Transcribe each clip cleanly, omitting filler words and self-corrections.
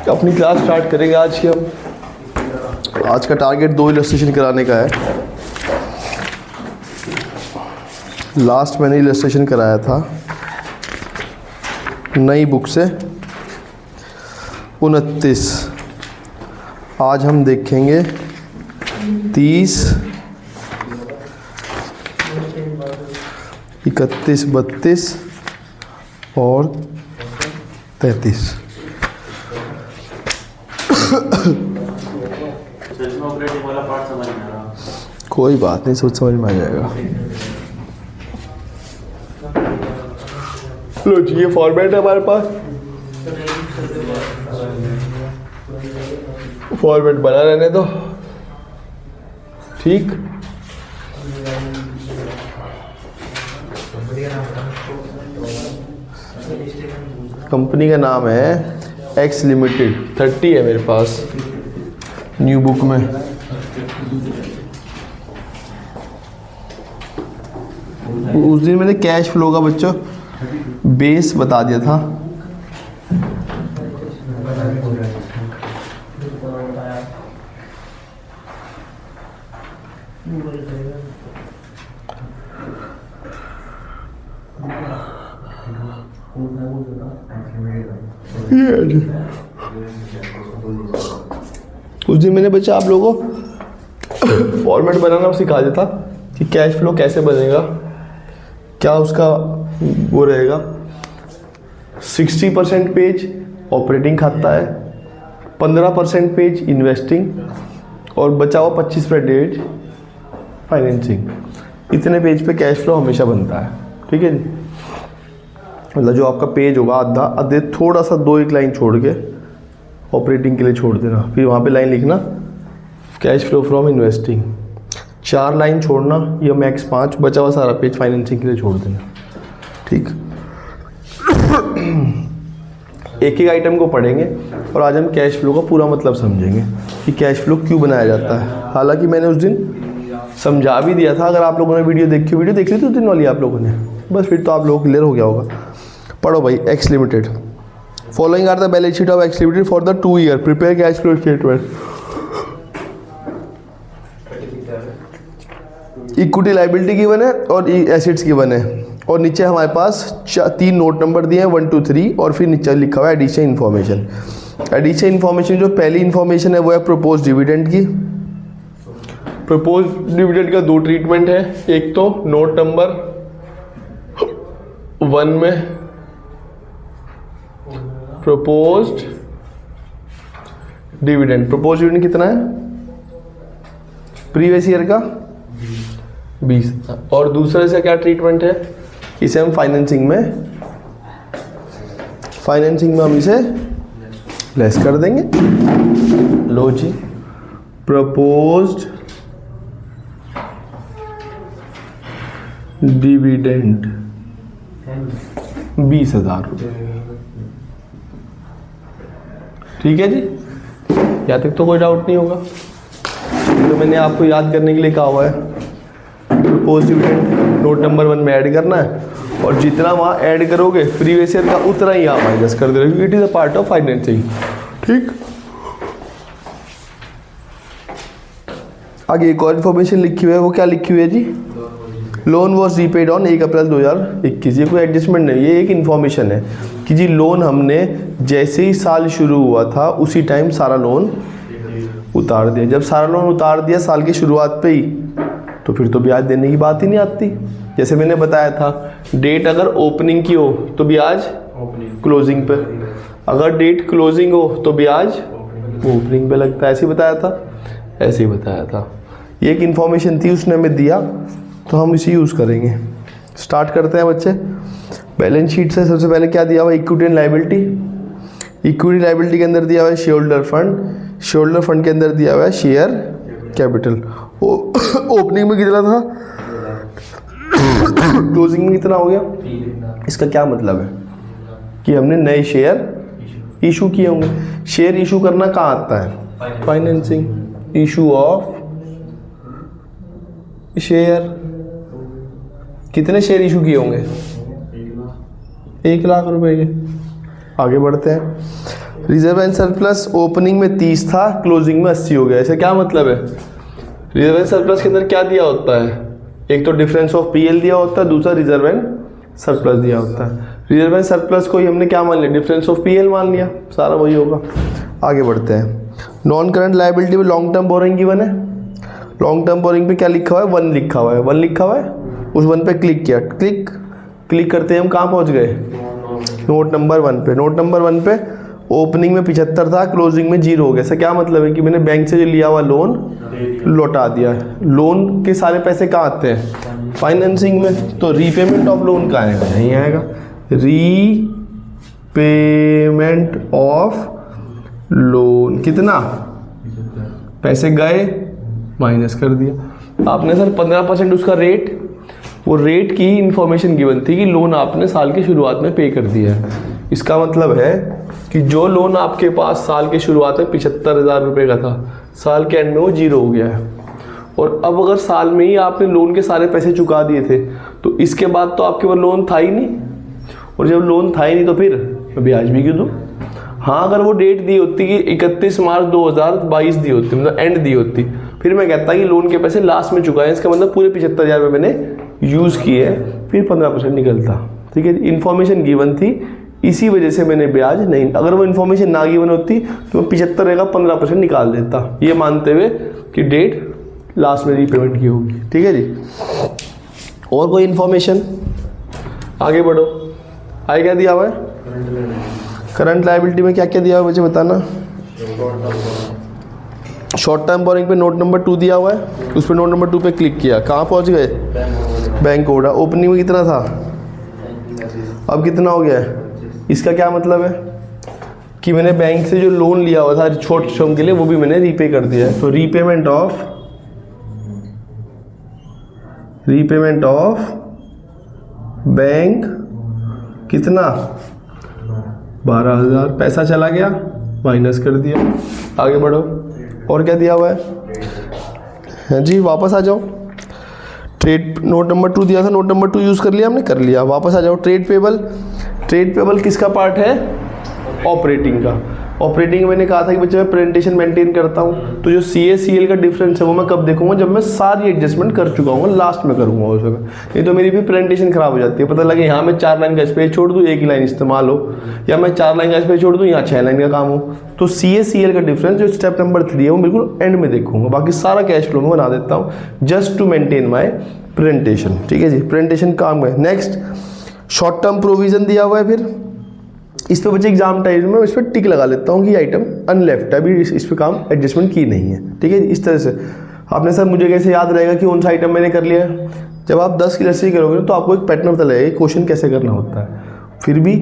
अपनी class start करेंगे आज की हम। आज का टारगेट 2 इलस्ट्रेशन कराने का है। लास्ट मैंने इलस्ट्रेशन कराया था नई बुक से 29। आज हम देखेंगे 30, 31, 32 और 33। वाला पार्ट समझ में आ रहा। कोई बात नहीं, सब समझ में आ जाएगा। लो जी, ये फॉर्मेट है हमारे पास। फॉर्मेट बना रहने दो, ठीक। कंपनी का नाम है एक्स लिमिटेड। 30 है मेरे पास न्यू बुक में। उस दिन मैंने कैश फ्लो का बच्चों बेस बता दिया था। उस दिन मैंने बच्चा आप लोगों को फॉर्मेट बनाना सिखा दिया था कि कैश फ्लो कैसे बनेगा, क्या उसका वो रहेगा। 60% पेज ऑपरेटिंग खाता है, 15% पेज इन्वेस्टिंग और बचा हुआ 25% पेज फाइनेंसिंग। इतने पेज पे कैश फ्लो हमेशा बनता है, ठीक है जी। मतलब जो आपका पेज होगा आधे थोड़ा सा 2-1 लाइन छोड़ के ऑपरेटिंग के लिए छोड़ देना, फिर वहाँ पे लाइन लिखना cash flow from investing. 4 line छोड़ना या मैक्स 5, बचा हुआ सारा पेज फाइनेंसिंग के लिए छोड़ देना, ठीक। एक एक आइटम को पढ़ेंगे और आज हम कैश फ्लो का पूरा मतलब समझेंगे कि कैश फ्लो क्यों बनाया जाता है। हालांकि मैंने उस दिन समझा भी दिया था। अगर आप लोगों ने वीडियो देख ली थी उस दिन वाली आप लोगों ने, बस फिर तो आप लोगों को क्लियर हो गया होगा। पढ़ो भाई। X limited. Following are the balance sheet of X limited for the 2 year. Prepare cash flow statement. Equity liability given है और एसेट्स गिवन है, और नीचे हमारे पास 3 नोट नंबर दिए हैं 1, 2, 3, और फिर नीचे लिखा हुआ है एडिशनल इन्फॉर्मेशन। एडिशनल इन्फॉर्मेशन जो पहली इन्फॉर्मेशन है वो है प्रपोज डिविडेंड की। प्रपोज डिविडेंड का 2 ट्रीटमेंट है। एक तो नोट नंबर 1 में प्रपोज्ड डिविडेंड। प्रपोज्ड डिविडेंड कितना है प्रीवियस ईयर का 20। और दूसरे से क्या ट्रीटमेंट है, इसे हम फाइनेंसिंग में हम इसे लेस कर देंगे। लो जी, प्रपोज्ड डिविडेंड 20,000 रुपये, ठीक है जी। यहाँ तक तो कोई डाउट नहीं होगा। तो मैंने आपको याद करने के लिए कहा हुआ है प्रपोज डिविडेंड नोट नंबर 1 में ऐड करना है, और जितना वहाँ ऐड करोगे प्रीवियस ईयर का उतना ही आप माइनस कर दे रहे हो। It is a part of financing, ठीक। आगे एक और इन्फॉर्मेशन लिखी हुई है, वो क्या लिखी हुई है जी। लोन वॉज रीपेड ऑन 1 अप्रैल 2021। ये कोई एडजस्टमेंट नहीं, ये एक इन्फॉर्मेशन है कि जी लोन हमने जैसे ही साल शुरू हुआ था उसी टाइम सारा लोन उतार दिया। जब सारा लोन उतार दिया साल की शुरुआत पे ही, तो फिर तो ब्याज देने की बात ही नहीं आती। जैसे मैंने बताया था, डेट अगर ओपनिंग की हो तो ब्याज क्लोजिंग पे, अगर डेट क्लोजिंग हो तो ब्याज ओपनिंग पे लगता है। ऐसे ही बताया था। ये एक इन्फॉर्मेशन थी, उसने हमें दिया, तो हम इसे यूज़ करेंगे। स्टार्ट करते हैं बच्चे। बैलेंस शीट से सबसे पहले क्या दिया हुआ है, equity and liability. Equity liability के अंदर दिया हुआ है share holder fund. Share holder fund के अंदर दिया हुआ है शेयर कैपिटल। ओपनिंग में कितना था, क्लोजिंग में कितना हो गया। इसका क्या मतलब है कि हमने नए शेयर इशू किए होंगे। शेयर इशू करना कहाँ आता है, फाइनेंसिंग। इशू ऑफ शेयर, कितने शेयर इशू किए होंगे, 1 लाख रुपए के। आगे बढ़ते हैं। रिजर्व एंड सरप्लस ओपनिंग में 30 था, क्लोजिंग में 80 हो गया। ऐसे क्या मतलब है? रिजर्व एंड सरप्लस के अंदर क्या दिया होता है? एक तो डिफरेंस ऑफ पीएल दिया होता है, दूसरा रिजर्व एंड सरप्लस दिया होता है। रिजर्व एंड सरप्लस को ही हमने क्या मान लिया? डिफरेंस ऑफ पीएल मान लिया, सारा वही होगा। आगे बढ़ते हैं। नॉन करंट लायबिलिटी में लॉन्ग टर्म बोरिंग गिवन है। लॉन्ग टर्म बोरिंग पे क्या लिखा हुआ है? 1 लिखा हुआ है। 1 लिखा हुआ है, उस 1 पे क्लिक किया, क्लिक करते हैं हम कहाँ पहुँच गए? नोट नंबर 1 पे। नोट नंबर 1 पे ओपनिंग में 75 था, क्लोजिंग में 0 हो गया। ऐसा क्या मतलब है कि मैंने बैंक से जो लिया हुआ लोन लौटा दिया है। लोन के सारे पैसे कहाँ आते हैं? फाइनेंसिंग में। तो रीपेमेंट ऑफ लोन कहाँ आएगा? यहीं आएगा, रीपेमेंट ऑफ लोन। कितना पैसे गए, माइनस कर दिया आपने सर। 15% उसका रेट, वो रेट की इंफॉर्मेशन गिवन थी कि लोन आपने साल की शुरुआत में पे कर दिया है। इसका मतलब है कि जो लोन आपके पास साल के शुरुआत में 75,000 रुपये का था, साल के एंड में वो 0 हो गया है। और अब अगर साल में ही आपने लोन के सारे पैसे चुका दिए थे, तो इसके बाद तो आपके पास लोन था ही नहीं। और जब लोन था ही नहीं तो फिर ब्याज भी क्यों दूँ? हाँ, अगर वो डेट दी होती कि 31 मार्च 2022 दी होती, मतलब एंड दी होती, फिर मैं कहता कि लोन के पैसे लास्ट में चुकाए, इसका मतलब पूरे 75,000 रुपये मैंने यूज़ किए, फिर 15% निकलता। ठीक है, इन्फॉर्मेशन गिवन थी, इसी वजह से मैंने ब्याज नहीं। अगर वो इन्फॉर्मेशन ना गिवन होती तो मैं 75 का 15% निकाल देता, ये मानते हुए कि डेट लास्ट में रीपेमेंट की होगी। ठीक है जी। और कोई इन्फॉर्मेशन? आगे बढ़ो। आगे क्या दिया हुआ है? करंट लायबिलिटी में क्या क्या दिया हुआ है मुझे बताना। शॉर्ट टर्म बोरिंग पे नोट नंबर 2 दिया हुआ है, उस पर नोट नंबर 2 पे क्लिक किया, कहाँ पहुँच गए? Bank overdraft. ओपनिंग में कितना था, अब कितना हो गया है? इसका क्या मतलब है कि मैंने बैंक से जो लोन लिया हुआ था छोटे टर्म के लिए, वो भी मैंने रीपे कर दिया है। तो रीपेमेंट ऑफ बैंक कितना? 12,000। पैसा चला गया, माइनस कर दिया। आगे बढ़ो। और क्या दिया हुआ है? हाँ जी, वापस आ जाओ। ट्रेड नोट नंबर 2 दिया था, नोट नंबर 2 यूज़ कर लिया हमने, कर लिया। वापस आ जाओ। Trade payable. ट्रेड पेबल किसका पार्ट है? ऑपरेटिंग का। ऑपरेटिंग मैंने कहा था कि बच्चे मैं प्रेजेंटेशन मेंटेन करता हूँ, तो जो CA-CL का डिफरेंस है वो मैं कब देखूंगा? जब मैं सारी एडजस्टमेंट कर चुका हूँ, लास्ट में करूँगा उस वक्त। नहीं तो मेरी भी प्रेजेंटेशन खराब हो जाती है। पता लगे यहाँ मैं 4 लाइन का स्पेस छोड़ दूँ, 1 ही लाइन इस्तेमाल हो, या मैं 4 लाइन का स्पेस छोड़ दूँ, यहाँ 6 लाइन का काम हो। तो CA-CL का डिफरेंस जो स्टेप नंबर 3 है वो बिल्कुल एंड में देखूंगा। बाकी सारा कैश फ्लो में बना देता हूँ, just to maintain my presentation. ठीक है जी, प्रेजेंटेशन काम है। नेक्स्ट, शॉर्ट टर्म प्रोविजन दिया हुआ है। फिर इस पे बच्चे एग्जाम टाइम में इस पर टिक लगा लेता हूँ कि आइटम अनलेफ्ट है, अभी इस पे काम एडजस्टमेंट की नहीं है। ठीक है, इस तरह से आपने सर मुझे कैसे याद रहेगा कि कौन सा आइटम मैंने कर लिया है? जब आप 10 की रस्सी करोगे तो आपको एक पैटर्न पता लगेगा क्वेश्चन कैसे करना होता है। फिर भी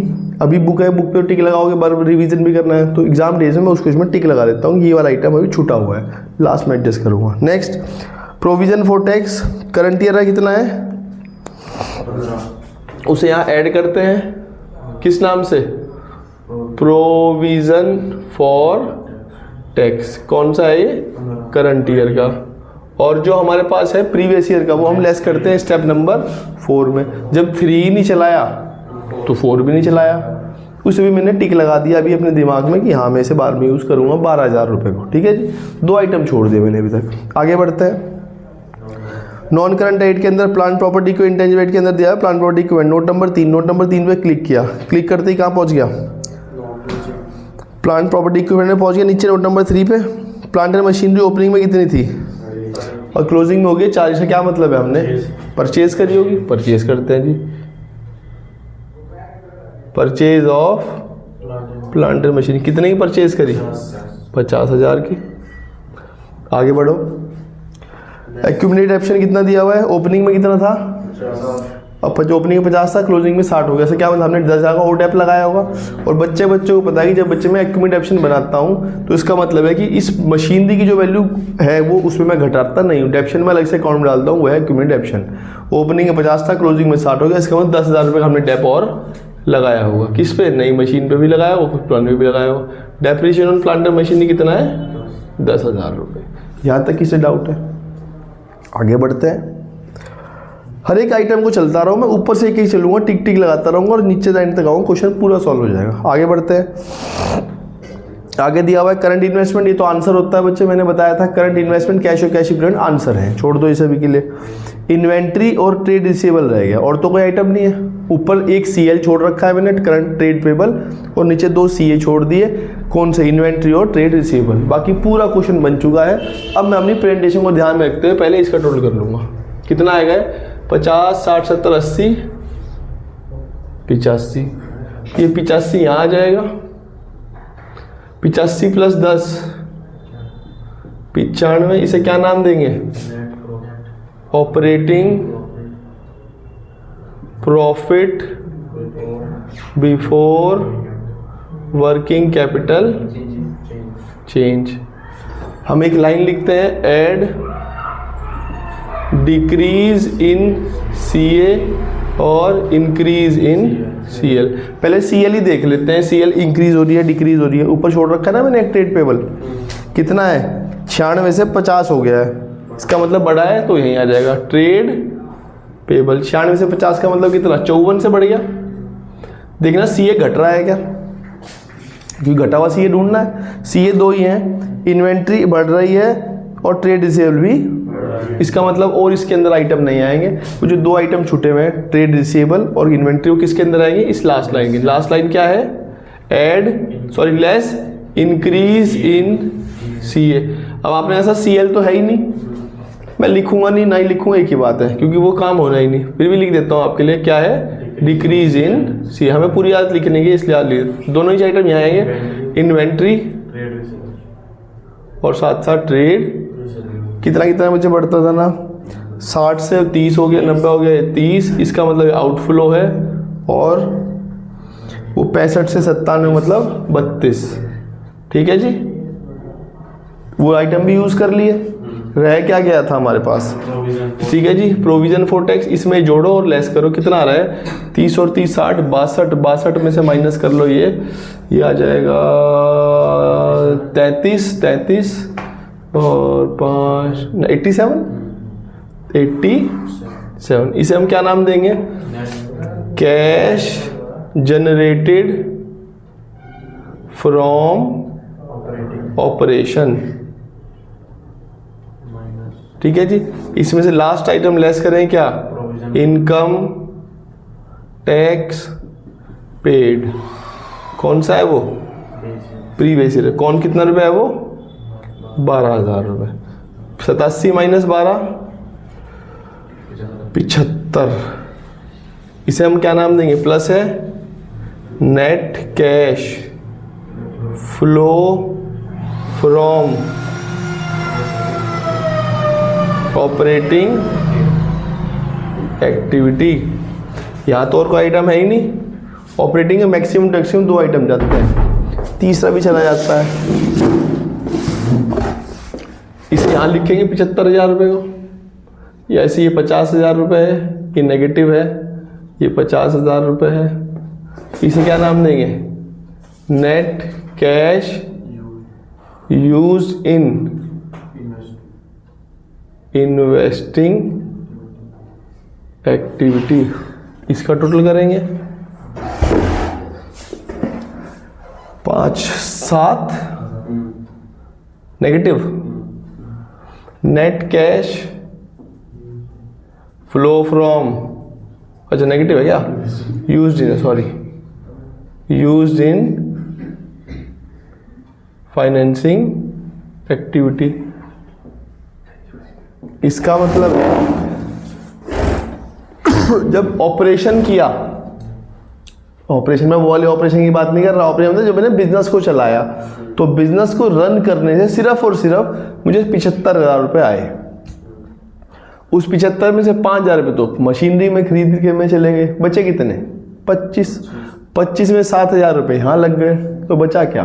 अभी बुक है, बुक पे टिक लगाओगे, बार बार रिवीजन भी करना है, तो एग्जाम डेज में मैं उस क्वेश्चन में टिक लगा देता हूँ, ये वाला आइटम अभी छूटा हुआ है, लास्ट में एडजस्ट करूँगा। Next, provision for tax. Current year का कितना है, उसे यहाँ ऐड करते हैं, किस नाम से? Provision for tax. कौन सा है ये? करंट ईयर का। और जो हमारे पास है प्रीवियस ईयर का, वो हम लेस करते हैं स्टेप नंबर 4 में। जब 3 नहीं चलाया तो 4 भी नहीं चलाया, उसे भी मैंने टिक लगा दिया अभी अपने दिमाग में कि हाँ मैं इसे बार में यूज़ करूँगा 12,000 रुपये को। ठीक है जी, 2 आइटम छोड़ दिए मैंने अभी तक। आगे बढ़ते हैं। नॉन करंट एड के अंदर प्लांट प्रॉपर्टी को इंटेंजिबल एड के अंदर दिया है, प्लांट प्रॉपर्टी को नोट नंबर 3। नोट नंबर 3 पे क्लिक किया, क्लिक करते ही कहाँ पहुँच गया? प्लांट प्रॉपर्टी इक्विपमेंट में पहुँच गया। नीचे नोट नंबर 3 पे प्लांट एंड मशीनरी ओपनिंग में कितनी थी और क्लोजिंग में हो गई 40। क्या मतलब है? हमने परचेज करी होगी, परचेज करते हैं जी। Purchase of plant and machinery कितने की परचेज करी? 50,000 की। आगे बढ़ो। एक्यूमुलेटेड ऑप्शन कितना दिया हुआ है? ओपनिंग में कितना था? अब जो ओपनिंग में 50 था, क्लोजिंग में 60 हो गया। क्या मतलब? हमने 10,000 का ओडेप लगाया होगा। और बच्चों को पता है कि जब बच्चे मैं एक्यूमुलेटेड ऑप्शन बनाता हूँ तो इसका मतलब है कि इस मशीनरी की जो वैल्यू है वो उसमें मैं घटाता नहीं हूँ, डेप्शन में अलग से अकाउंट में डालता हूँ, वो है एक्यूमुलेटेड ऑप्शन। ओपनिंग में 50 था, क्लोजिंग में 60 हो गया। इसका मतलब 10,000 रुपये का हमने डेप और लगाया होगा। किस पे? नई मशीन पे भी लगाया होगा, पुराने पे भी लगाया होगा। Depreciation on plant and machinery कितना है? 10,000 रुपये। यहाँ तक किसे डाउट है? आगे बढ़ते हैं। हर एक आइटम को चलता रहूँ मैं, ऊपर से एक ही चलूँगा, टिक टिक लगाता रहूँगा और नीचे लाइन तक आऊँगा, क्वेश्चन पूरा सॉल्व हो जाएगा। आगे बढ़ते हैं। आगे दिया हुआ है करंट इन्वेस्टमेंट, ये तो आंसर होता है बच्चे, मैंने बताया था करंट इन्वेस्टमेंट कैश और कैश इक्विवेलेंट आंसर है, छोड़ दो इस सभी के लिए। इन्वेंट्री और ट्रेड रिसीवेबल रह गया, और तो कोई आइटम नहीं है। ऊपर एक CL छोड़ रखा है मैंने, करंट ट्रेड पेबल, और नीचे 2 CA छोड़ दिए, कौन से, इन्वेंट्री और ट्रेड रिसीवेबल। बाकी पूरा क्वेश्चन बन चुका है। अब मैं अपनी प्रेजेंटेशन को ध्यान में रखते हुए पहले इसका टोटल कर लूँगा। कितना आएगा? 50, 60, 70, 80, 85। ये 85 यहाँ आ जाएगा, 85 + 10 95। इसे क्या नाम देंगे? Operating profit before working capital change. हम एक लाइन लिखते हैं, ऐड डिक्रीज इन CA और इंक्रीज इन CL। पहले CL ही देख लेते हैं, CL इंक्रीज हो रही है डिक्रीज हो रही है। ऊपर छोड़ रखा है ना मैंने एक ट्रेड पेबल, कितना है? 96 से 50 हो गया है, इसका मतलब बढ़ा है तो यहीं आ जाएगा ट्रेड पेबल। 96 से 50 का मतलब कितना? 54 से बढ़ गया। देखना CA घट रहा है क्या, क्योंकि घटा हुआ CA ढूंढना है। CA 2 ही है, इन्वेंट्री बढ़ रही है और ट्रेड रिसीवेबल भी, इसका मतलब और इसके अंदर आइटम नहीं आएंगे। वो जो 2 आइटम छूटे हुए हैं, ट्रेड रिसीवेबल और इन्वेंट्री, वो किसके अंदर आएंगे? इस लास्ट लाइन के। लास्ट लाइन क्या है? Less increase in CA। अब आपने ऐसा CL तो है ही नहीं, मैं लिखूंगा नहीं, नहीं लिखूंगा एक ही बात है, क्योंकि वो काम होना ही नहीं। फिर भी लिख देता हूँ आपके लिए, क्या है? Decrease in CA। हमें पूरी याद लिखने की, इसलिए याद लिख, दोनों ही आइटम यहाँ आएंगे, इन्वेंट्री और साथ साथ ट्रेड। कितना कितना मुझे बढ़ता था ना, 60 से 30 हो गया, 90 हो गया, 30, इसका मतलब आउटफ्लो है। और वो 65 से 97 मतलब 32। ठीक है जी, वो आइटम भी यूज़ कर लिए। रह क्या गया था हमारे पास? ठीक है जी, प्रोविजन फॉर टैक्स, इसमें जोड़ो और लेस करो। कितना आ रहा है? 30 और 30 60, 62 में से माइनस कर लो, ये आ जाएगा 33 और 5 87। इसे हम क्या नाम देंगे? Cash generated from operation. ठीक है जी, इसमें से लास्ट आइटम लेस करें क्या? Income tax paid. कौन सा है वो? Previous year. कौन कितना रुपए है वो? 12,000 रुपये। 87 - 12 75। इसे हम क्या नाम देंगे? प्लस है net cash flow from operating activity. यहाँ तो और कोई आइटम है ही नहीं। ऑपरेटिंग में मैक्सिमम टैक्सिमम 2 आइटम जाते हैं, तीसरा भी चला जाता है। इसे यहाँ लिखेंगे 75,000 रुपये को, या ऐसे ये 50,000 रुपये है, ये नेगेटिव है, ये 50,000 रुपये है। इसे क्या नाम देंगे? Net cash use in investing activity. इसका टोटल करेंगे 5 7 negative. Net cash flow from, अच्छा नेगेटिव है क्या? Used in, sorry, used in financing activity. इसका मतलब जब ऑपरेशन किया, ऑपरेशन में वो वाले ऑपरेशन की बात नहीं कर रहा, ऑपरेशन मतलब जब मैंने बिजनेस को चलाया, तो बिजनेस को रन करने से सिर्फ और सिर्फ मुझे 75,000 रुपये आए। उस 75 में से 5,000 रुपये तो मशीनरी में खरीद के में चले गए, बचे कितने? 25 में 7,000 रुपये यहाँ लग गए, तो बचा क्या?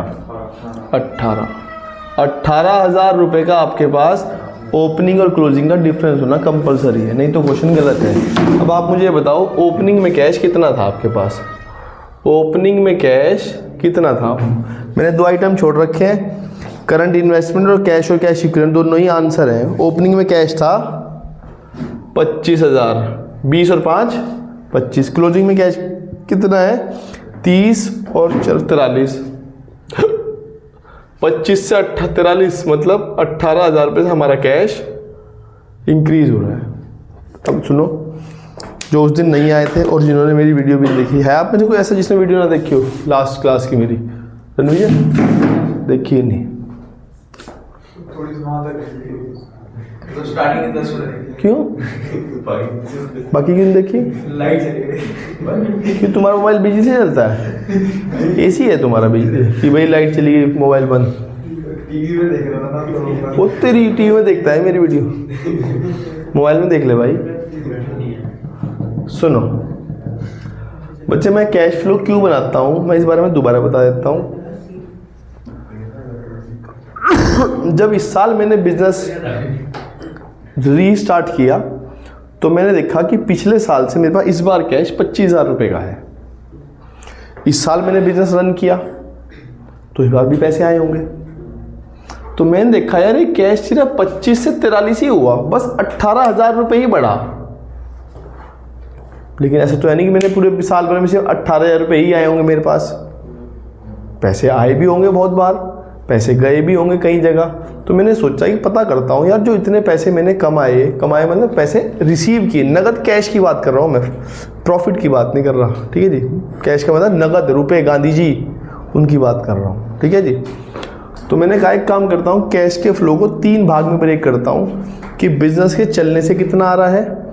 18,000 रुपये का आपके पास ओपनिंग और क्लोजिंग का डिफरेंस होना कंपलसरी है, नहीं तो क्वेश्चन गलत है। अब आप मुझे बताओ, ओपनिंग में कैश कितना था आपके पास? ओपनिंग में कैश कितना था? मैंने 2 आइटम छोड़ रखे हैं, करंट इन्वेस्टमेंट और कैश इक्विवेलेंट, दोनों ही आंसर हैं। ओपनिंग में कैश था 25,000, 20 और 5 25। क्लोजिंग में कैश कितना है 30 और 43। 25 से 43 मतलब 18,000 रुपये से हमारा कैश इंक्रीज हो रहा है। अब सुनो, जो उस दिन नहीं आए थे और जिन्होंने मेरी वीडियो भी देखी है, आप में से कोई ऐसा जिसने वीडियो ना देखी हो लास्ट क्लास की मेरी? रणवीर देखिए नहीं, तो स्टार्टिंग 10 क्यों? बाकी क्यों देखी? लाइट चली क्यों तुम्हारा मोबाइल बिजली से चलता है? एसी है तुम्हारा बिजली कि भाई लाइट चली गई मोबाइल बंद? टीवी में देख रहा था ना, वो तेरी टीवी में देखता है मेरी वीडियो, मोबाइल में देख ले भाई। सुनो बच्चे, मैं कैश फ्लो क्यों बनाता हूँ मैं इस बारे में दोबारा बता देता हूँ। जब इस साल मैंने बिजनेस रीस्टार्ट किया तो मैंने देखा कि पिछले साल से मेरे पास इस बार कैश 25,000 रुपये का है। इस साल मैंने बिजनेस रन किया तो इस बार भी पैसे आए होंगे। तो मैंने देखा यार ये कैश सिर्फ 25 से 43 ही हुआ, बस 18,000 रुपये ही बढ़ा। लेकिन ऐसा तो है नहीं कि मैंने पूरे साल भर में सिर्फ 18,000 रुपये ही आए होंगे मेरे पास। पैसे आए भी होंगे बहुत बार, पैसे गए भी होंगे कई जगह। तो मैंने सोचा कि पता करता हूँ यार, जो इतने पैसे मैंने कमाए मतलब पैसे रिसीव किए, नगद कैश की बात कर रहा हूँ मैं, प्रॉफिट की बात नहीं कर रहा, ठीक है जी। कैश का मतलब नगद रुपए, गांधी जी उनकी बात कर रहा हूँ, ठीक है जी। तो मैंने कहा एक काम करता हूँ, कैश के फ्लो को 3 भाग में ब्रेक करता हूँ कि बिजनेस के चलने से कितना आ रहा है,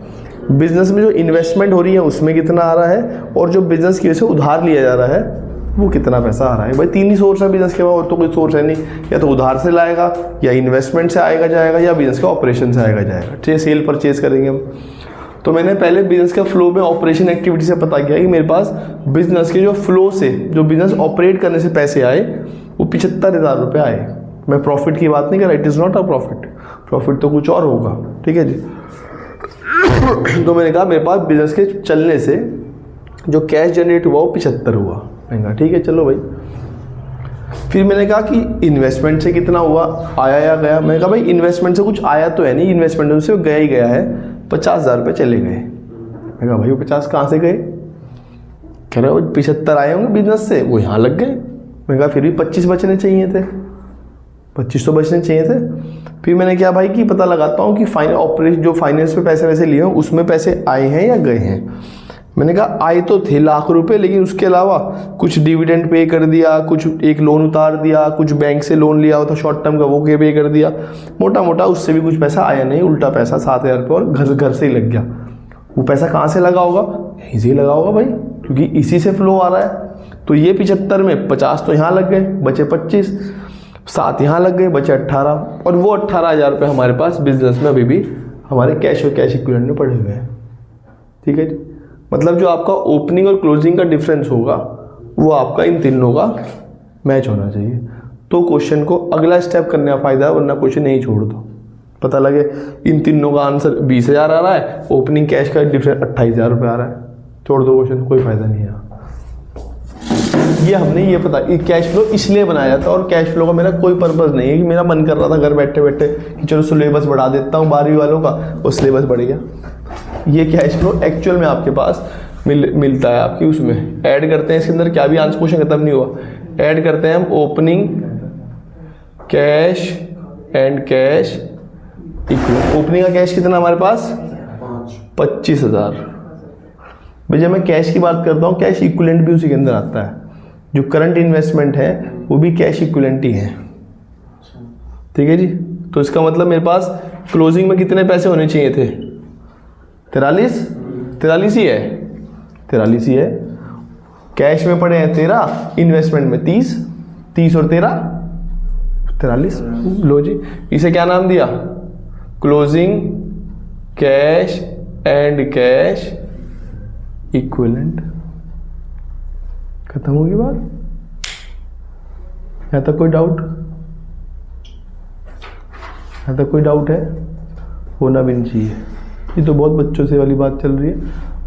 बिजनेस में जो इन्वेस्टमेंट हो रही है उसमें कितना आ रहा है, और जो बिजनेस की वजह से उधार लिया जा रहा है वो कितना पैसा आ रहा है। भाई 3 ही सोर्स है बिजनेस के, और तो कोई सोर्स है नहीं, या तो उधार से लाएगा, या इन्वेस्टमेंट से आएगा जाएगा, या बिजनेस के ऑपरेशन से आएगा जाएगा, ठीक है, सेल परचेज करेंगे हम। तो मैंने पहले बिजनेस के फ्लो में ऑपरेशन एक्टिविटी से पता किया कि मेरे पास बिजनेस के जो फ्लो से, जो बिजनेस ऑपरेट करने से पैसे आए वो 75,000 रुपये आए। मैं प्रॉफिट की बात नहीं कर रहा, it is not a profit, profit तो कुछ और होगा, ठीक है जी। तो मैंने कहा मेरे पास बिजनेस के चलने से जो कैश जनरेट हुआ वो 75 हुआ। मैंने कहा ठीक है चलो भाई। फिर मैंने कहा कि इन्वेस्टमेंट से कितना हुआ, आया या गया? मैंने कहा भाई इन्वेस्टमेंट से कुछ आया तो है नहीं, इन्वेस्टमेंट से गया ही गया है, 50,000 रुपये चले गए। मैंने कहा भाई वो 50 कहाँ से गए? कह रहे वो 75 आए होंगे बिजनेस से, वो यहाँ लग गए। मैंने कहा फिर भी 25 बचने चाहिए थे, 25 तो बचने चाहिए थे। फिर मैंने क्या भाई कि पता लगाता हूँ कि ऑपरेशन जो फाइनेंस पे पैसे वैसे लिए हैं उसमें पैसे आए हैं या गए हैं। मैंने कहा आए तो थे लाख रुपए, लेकिन उसके अलावा कुछ डिविडेंड पे कर दिया, कुछ एक लोन उतार दिया, कुछ बैंक से लोन लिया हुआ था शॉर्ट टर्म का वो पे कर दिया, मोटा मोटा उससे भी कुछ पैसा आया नहीं, उल्टा पैसा 7,000 रुपये और घर से ही लग गया। वो पैसा कहाँ से लगा होगा? यहीं से ही लगा होगा भाई, क्योंकि इसी से फ्लो आ रहा है। तो ये 75 में 50 तो यहाँ लग गए, बचे 25, 7 यहाँ लग गए, बचे 18, और वो 18,000 रुपये हमारे पास बिजनेस में अभी भी हमारे कैश और कैश इक्विवेलेंट में पड़े हुए हैं, ठीक है जी। मतलब जो आपका ओपनिंग और क्लोजिंग का डिफरेंस होगा वो आपका इन तीनों का मैच होना चाहिए, तो क्वेश्चन को अगला स्टेप करने का फायदा है, वरना क्वेश्चन यही छोड़ दो। पता लगे इन तीनों का आंसर 20,000 आ रहा है, ओपनिंग कैश का डिफरेंस 28,000 रुपये आ रहा है, छोड़ दो क्वेश्चन, कोई फायदा नहीं है। ये हमने ये पता कि कैश फ्लो इसलिए बनाया जाता है, और कैश फ्लो का मेरा कोई पर्पज़ नहीं है कि मेरा मन कर रहा था घर बैठे बैठे कि चलो सिलेबस बढ़ा देता हूँ 12वीं वालों का, और सिलेबस बढ़ गया। ये कैश फ्लो एक्चुअल में आपके पास मिलता है, आपकी उसमें ऐड करते हैं, इसके अंदर क्या भी आंसर क्वेश्चन खत्म नहीं हुआ, ऐड करते हैं हम opening cash and cash equivalent. Opening का कैश कितना हमारे पास? 25,000। भैया मैं कैश की बात करता हूँ, कैश इक्विवेलेंट भी उसी के अंदर आता है, जो करंट इन्वेस्टमेंट है वो भी कैश इक्विवेलेंट ही है, ठीक है जी। तो इसका मतलब मेरे पास क्लोजिंग में कितने पैसे होने चाहिए थे? 43 ही है, 43 ही है। कैश में पड़े हैं 13, इन्वेस्टमेंट में 30 और 43। लो जी, इसे क्या नाम दिया? Closing cash and cash equivalent. खत्म होगी बात? यहाँ तक कोई डाउट? यहाँ तक कोई डाउट है? होना भी नहीं चाहिए। ये तो बहुत बच्चों से वाली बात चल रही है,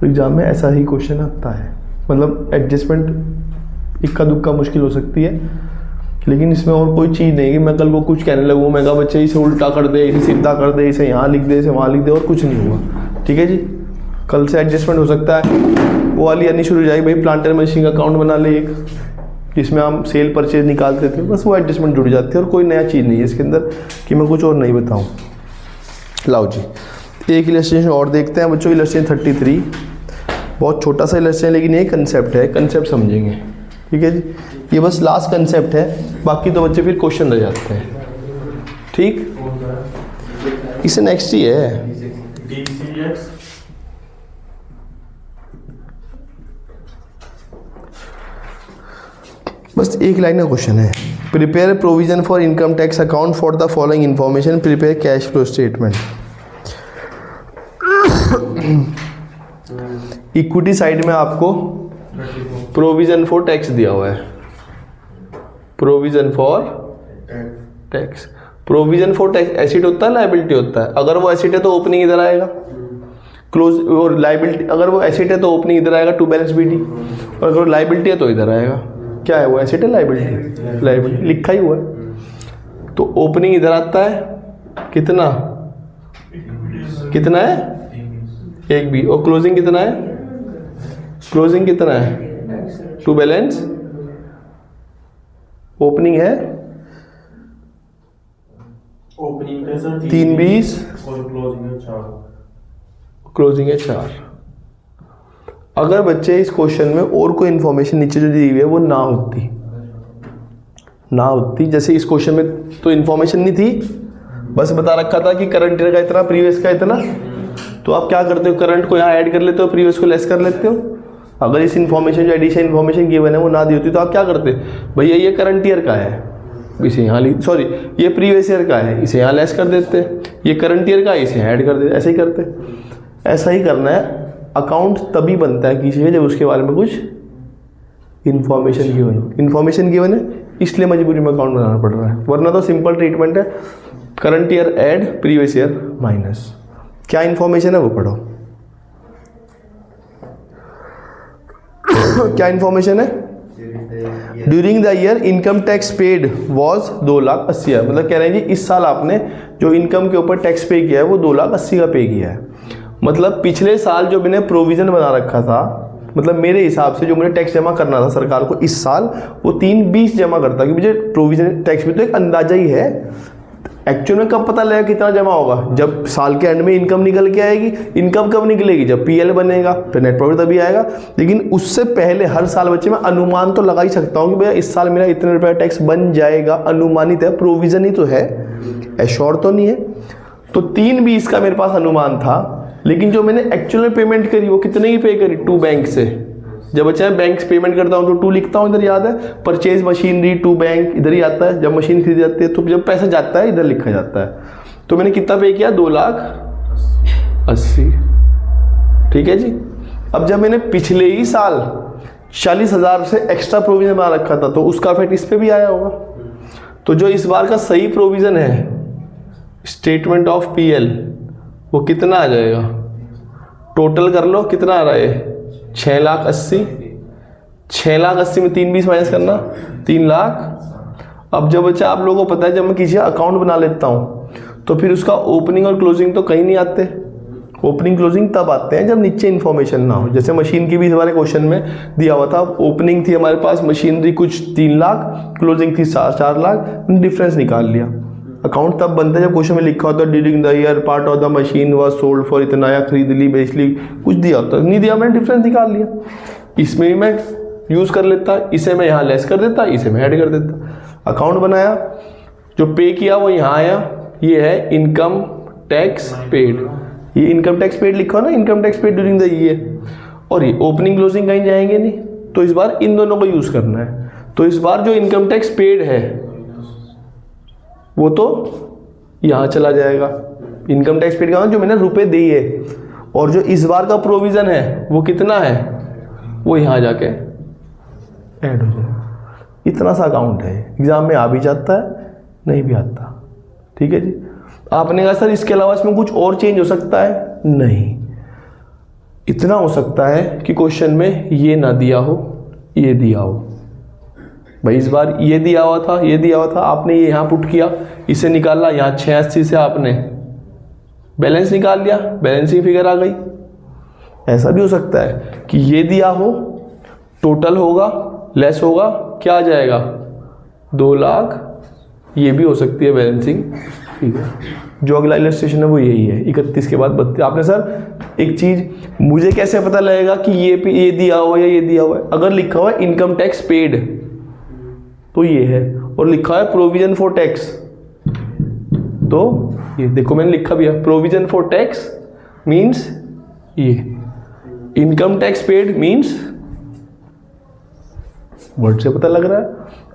एग्जाम में ऐसा ही क्वेश्चन आता है। मतलब एडजस्टमेंट इक्का दुक्का मुश्किल हो सकती है, लेकिन इसमें और कोई चीज़ नहीं कि मैं कल को कुछ कहने लगूँ, मैं कहा बच्चे इसे उल्टा कर दे, इसे सीधा कर दे, इसे यहाँ लिख दे, इसे वहाँ लिख दे, और कुछ नहीं हुआ, ठीक है जी। कल से एडजस्टमेंट हो सकता है, वो वाली आनी शुरू हो जाएगी, भाई प्लांट एंड मशीन का अकाउंट बना ले एक, जिसमें हम सेल परचेज निकालते थे, बस वो एडजस्टमेंट जुड़ जाती है और कोई नया चीज़ नहीं है इसके अंदर कि मैं कुछ और नहीं बताऊँ। लाओ जी, एक इलस्ट्रेशन और देखते हैं बच्चों, इलस्ट्रेशन 33, बहुत छोटा सा इलस्ट्रेशन लेकिन ये कंसेप्ट है, कंसेप्ट समझेंगे, ठीक है जी। ये बस लास्ट कंसेप्ट है, बाकी तो बच्चे फिर क्वेश्चन रह जाते हैं, ठीक। इससे नेक्स्ट ही है DCX बस एक लाइन का क्वेश्चन है। Prepare provision for income tax account for the following information, prepare cash flow statement. Equity side में आपको प्रोविजन फॉर टैक्स दिया हुआ है, provision for tax. Provision for tax asset होता है लायबिलिटी होता है? अगर वो एसेट है तो ओपनिंग इधर आएगा, क्लोज, और लायबिलिटी अगर वो एसेट है तो ओपनिंग इधर आएगा टू बैलेंस बीटी, और अगर लायबिलिटी है तो इधर आएगा। क्या है वो, एसेट है लायबिलिटी? लायबिलिटी लिखा ही हुआ है, तो ओपनिंग इधर आता है, कितना कितना है, एक बी, और क्लोजिंग कितना है, क्लोजिंग कितना है, टू बैलेंस। ओपनिंग है ओपनिंग है सर 320 और क्लोजिंग है 4। क्लोजिंग है 4। अगर बच्चे इस क्वेश्चन में और कोई इन्फॉर्मेशन नीचे जो दी हुई है वो ना होती, जैसे इस क्वेश्चन में तो इन्फॉर्मेशन नहीं थी, बस बता रखा था कि करंट ईयर का इतना, प्रीवियस का इतना, तो आप क्या करते हो, करंट को यहाँ ऐड कर लेते हो, प्रीवियस को लेस कर लेते हो। अगर इस इन्फॉर्मेशन जो एडिशन इन्फॉर्मेशन गिवन है वो ना दी होती तो आप क्या करते, भैया ये करंट ईयर का है, इसे यहाँ सॉरी ये प्रीवियस ईयर का है, इसे यहाँ लेस कर देते, ये करंट ईयर का है, इसे ऐड कर देते, ऐसे ही करते। ऐसा ही करना है। अकाउंट तभी बनता है किसी का जब उसके बारे में कुछ इन्फॉर्मेशन गिवन हो। इन्फॉर्मेशन गिवन है इसलिए मजबूरी में अकाउंट बनाना पड़ रहा है, वरना तो सिंपल ट्रीटमेंट है, current year add, previous year minus. क्या इन्फॉर्मेशन है वो पढ़ो। क्या इन्फॉर्मेशन है? During the year income tax paid was 2,80,000, मतलब कह रहे हैं जी इस साल आपने जो इनकम के ऊपर टैक्स पे किया है वो 2,80,000 का पे किया है। मतलब पिछले साल जो मैंने प्रोविज़न बना रखा था, मतलब मेरे हिसाब से जो मुझे टैक्स जमा करना था सरकार को इस साल, वो 320 जमा करता, क्योंकि मुझे प्रोविज़न टैक्स भी तो एक अंदाजा ही है। एक्चुअल में कब पता लगेगा कितना जमा होगा, जब साल के एंड में इनकम निकल के आएगी। इनकम कब निकलेगी? जब पीएल बनेगा, फिर नेट प्रॉफिट तभी आएगा। लेकिन उससे पहले हर साल बच्चे मैं अनुमान तो लगा ही सकता हूँ कि भैया इस साल मेरा इतने रुपये टैक्स बन जाएगा, अनुमानित है, प्रोविज़न ही तो है, एश्योर तो नहीं है। तो 320 का मेरे पास अनुमान था, लेकिन जो मैंने एक्चुअल में पेमेंट करी वो कितने की पे करी? 2 बैंक से। जब बच्चा बैंक से पेमेंट करता हूँ तो 2 लिखता हूँ, इधर याद है, परचेज मशीनरी 2 बैंक इधर ही आता है। जब मशीन खरीदी जाती है तो जब पैसा जाता है इधर लिखा जाता है। तो मैंने कितना पे किया? 2,80,000, ठीक है जी। अब जब मैंने पिछले ही साल 40,000 से एक्स्ट्रा प्रोविजन बना रखा था तो उसका इफेक्ट इस पर भी आया होगा। तो जो इस बार का सही प्रोविजन है स्टेटमेंट ऑफ पीएल, वो कितना आ जाएगा? टोटल कर लो, कितना आ रहा है? 6,80,000। 6,80,000 में 320 माइनस करना, 3 लाख। अब जब बच्चा आप लोगों को पता है, जब मैं किसी अकाउंट बना लेता हूँ तो फिर उसका ओपनिंग और क्लोजिंग तो कहीं नहीं आते। ओपनिंग क्लोजिंग तब आते हैं जब नीचे इन्फॉर्मेशन ना हो। जैसे मशीन की भी हमारे क्वेश्चन में दिया हुआ था, ओपनिंग थी हमारे पास मशीनरी कुछ 3 लाख, क्लोजिंग थी 4 लाख, डिफरेंस निकाल लिया। अकाउंट तब बनता है जब क्वेश्चन में लिखा होता है during the year part of the machine was sold for इतना, या खरीद ली, बेच ली, कुछ दिया होता है, नहीं दिया, मैंने डिफरेंस निकाल लिया। इसमें भी मैं यूज़ कर लेता, इसे मैं यहाँ लेस कर देता, इसे मैं ऐड कर देता। अकाउंट बनाया, जो पे किया वो यहाँ आया, ये है इनकम टैक्स पेड। ये इनकम टैक्स पेड लिखा ना, income tax paid during the year, और ये ओपनिंग क्लोजिंग कहीं जाएंगे नहीं, तो इस बार इन दोनों को यूज़ करना है। तो इस बार जो इनकम टैक्स पेड है वो तो यहाँ चला जाएगा। इनकम टैक्स पेड का जो मैंने रुपए दिए, और जो इस बार का प्रोविज़न है वो कितना है, वो यहाँ जाके ऐड हो जाएगा। इतना सा अकाउंट है, एग्जाम में आ भी जाता है, नहीं भी आता, ठीक है जी। आपने कहा सर इसके अलावा इसमें कुछ और चेंज हो सकता है? नहीं, इतना हो सकता है कि क्वेश्चन में ये ना दिया हो, ये दिया हो। भाई इस बार ये दिया हुआ था, ये दिया हुआ था, आपने ये यहाँ पुट किया, इसे निकाला, यहाँ 86 से आपने बैलेंस निकाल लिया, बैलेंसिंग फिगर आ गई। ऐसा भी हो सकता है कि ये दिया हो, टोटल होगा, लेस होगा, क्या आ जाएगा 2 लाख, ये भी हो सकती है बैलेंसिंग। ठीक है, जो अगला इलस्ट्रेशन है वो यही है 31 के बाद 32। आपने सर एक चीज़, मुझे कैसे पता लगेगा कि ये दिया हुआ है या ये दिया हुआ है? अगर लिखा हुआ है इनकम टैक्स पेड तो ये है, और लिखा है प्रोविजन फॉर टैक्स तो ये देखो मैंने लिखा भी है, प्रोविजन फॉर टैक्स मीन्स ये, income tax paid means, word से पता लग रहा है।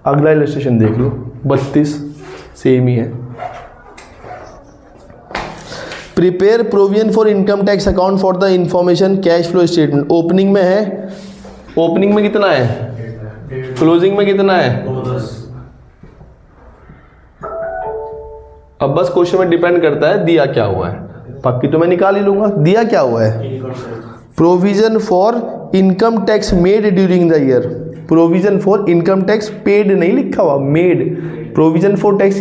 अगला इलस्ट्रेशन देख लो 32, सेम ही है। Prepare provision for income tax account for the information cash flow statement. Opening में है, ओपनिंग में कितना है, क्लोजिंग में कितना है, 210। अब बस क्वेश्चन में डिपेंड करता है दिया क्या हुआ है, बाकी तो मैं निकाल ही लूंगा। दिया क्या हुआ है, income tax. Provision for income tax made during the year. Provision for income tax paid नहीं लिखा हुआ, made. Provision for tax,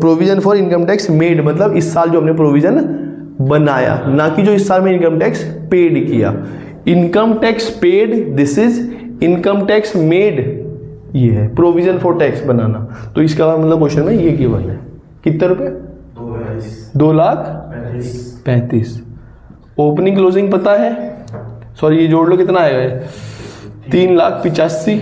provision for income tax made मतलब इस साल जो हमने प्रोविजन बनाया, ना कि जो इस साल में इनकम टैक्स पेड किया। Income tax paid, this is income tax made, ये है प्रोविजन फॉर टैक्स बनाना। तो इसका मतलब क्वेश्चन में ये गिवन है। कितने रुपए, 2,35,000। ओपनिंग क्लोजिंग पता है, सॉरी ये जोड़ लो कितना आएगा, 3,85,000।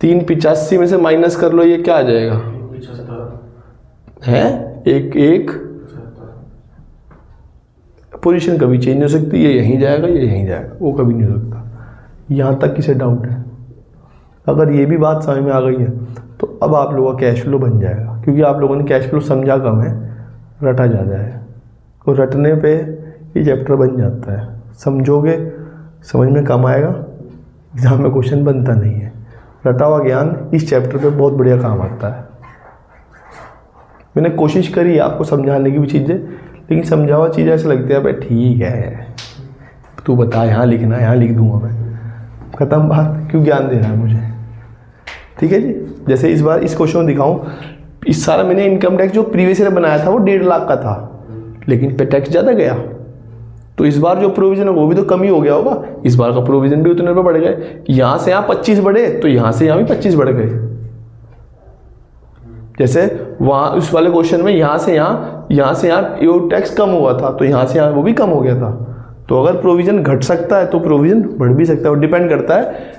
385 में से माइनस कर लो, ये क्या आ जाएगा, 75। है एक पोजीशन कभी चेंज हो सकती है, ये यहीं जाएगा, ये यहीं जाएगा, वो कभी नहीं हो सकता। यहाँ तक किसे डाउट है? अगर ये भी बात समझ में आ गई है तो अब आप लोगों का कैश फ्लो बन जाएगा, क्योंकि आप लोगों ने कैश फ्लो समझा कम है, रटा ज़्यादा है। और रटने पे ये चैप्टर बन जाता है, समझोगे समझ में कम आएगा, एग्जाम में क्वेश्चन बनता नहीं है। रटा हुआ ज्ञान इस चैप्टर पे बहुत बढ़िया काम आता है। मैंने कोशिश करी आपको समझाने की भी चीज़ें, लेकिन समझा हुआ चीज़ ऐसे लगती है भाई ठीक है तू बता, यहाँ लिखना, यहाँ लिख दूंगा मैं, खत्म बात। क्यों ज्ञान दे रहा है मुझे? ठीक है जी। जैसे इस बार इस क्वेश्चन में दिखाऊं, इस साल मैंने इनकम टैक्स जो प्रीवियस ईयर बनाया था वो 1.5 लाख का था, लेकिन पे टैक्स ज़्यादा गया, तो इस बार जो प्रोविजन है वो भी तो कम ही हो गया होगा। इस बार का प्रोविजन भी उतने रुपये बढ़ गए, यहाँ से यहाँ 25 बढ़े तो यहाँ से यहाँ भी 25 बढ़ गए। जैसे वहाँ उस वाले क्वेश्चन में यहाँ से यहाँ ये टैक्स कम हुआ था, तो यहाँ से यहाँ वो भी कम हो गया था। तो अगर प्रोविजन घट सकता है तो प्रोविजन बढ़ भी सकता है, और डिपेंड करता है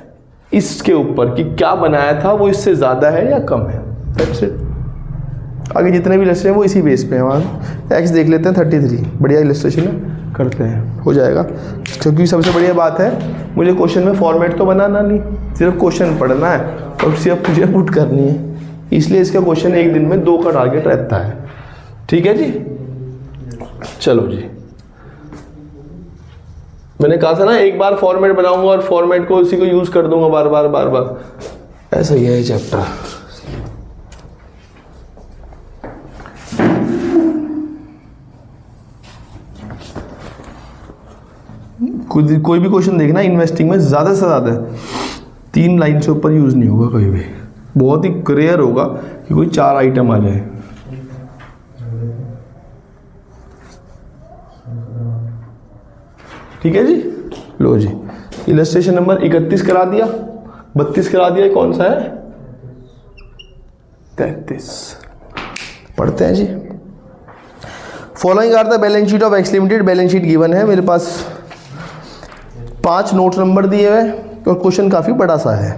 इसके ऊपर कि क्या बनाया था वो इससे ज़्यादा है या कम है। That's it. आगे जितने भी इलस्ट्रेशन है वो इसी बेस पे हैं। वहाँ एक्स देख लेते हैं 33, बढ़िया इलस्ट्रेशन है, करते हैं, हो जाएगा। क्योंकि सबसे बढ़िया बात है मुझे क्वेश्चन में फॉर्मेट तो बनाना नहीं, सिर्फ क्वेश्चन पढ़ना है और सिर्फ मुझे पुट करनी है, इसलिए इसका क्वेश्चन एक दिन में 2 का टारगेट रहता है। ठीक है जी, चलो जी। मैंने कहा था ना एक बार फॉर्मेट बनाऊंगा और फॉर्मेट को उसी को यूज कर दूंगा बार बार, ऐसा ही है चैप्टर। कोई भी क्वेश्चन देखना इन्वेस्टिंग में ज़्यादा से ज़्यादा 3 लाइन से ऊपर यूज़ नहीं होगा कहीं भी, बहुत ही रेयर होगा कि कोई 4 आइटम आ जाए। ठीक है जी, लो जी, इलस्ट्रेशन नंबर 31 करा दिया, 32 करा दिया, कौन सा है 33। पढ़ते हैं जी। Following are the balance sheet of X limited. Balance sheet given है मेरे पास, 5 नोट नंबर दिए हुए और क्वेश्चन काफ़ी बड़ा सा है।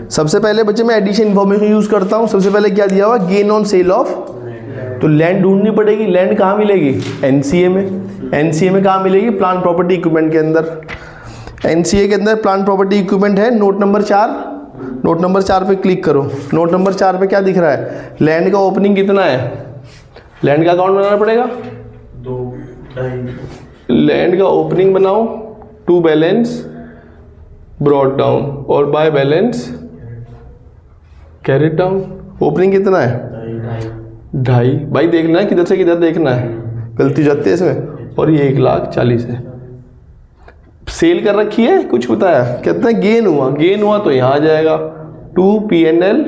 सबसे पहले बच्चे मैं एडिशन इन्फॉर्मेशन यूज़ करता हूँ। सबसे पहले क्या दिया हुआ, गेन ऑन सेल ऑफ, तो लैंड ढूंढनी पड़ेगी। लैंड कहाँ मिलेगी, एनसीए में। एनसीए में कहाँ मिलेगी, प्लांट प्रॉपर्टी इक्विपमेंट के अंदर। एनसीए के अंदर प्लांट प्रॉपर्टी इक्विपमेंट है, नोट नंबर 4। नोट नंबर 4 पे क्लिक करो। नोट नंबर 4 पे क्या दिख रहा है, लैंड का ओपनिंग कितना है, लैंड का अकाउंट बनाना पड़ेगा, 2.5। लैंड का ओपनिंग बनाओ, टू बैलेंस ब्रॉट डाउन और by balance carried down. Opening कितना है, 2.5। भाई देखना है किधर से किधर देखना है, गलती जाती है इसमें। और ये 1,40,000 है। सेल कर रखी है, कुछ बताया, कहते हैं गेन हुआ, गेन हुआ तो यहाँ आ जाएगा 2 P&L।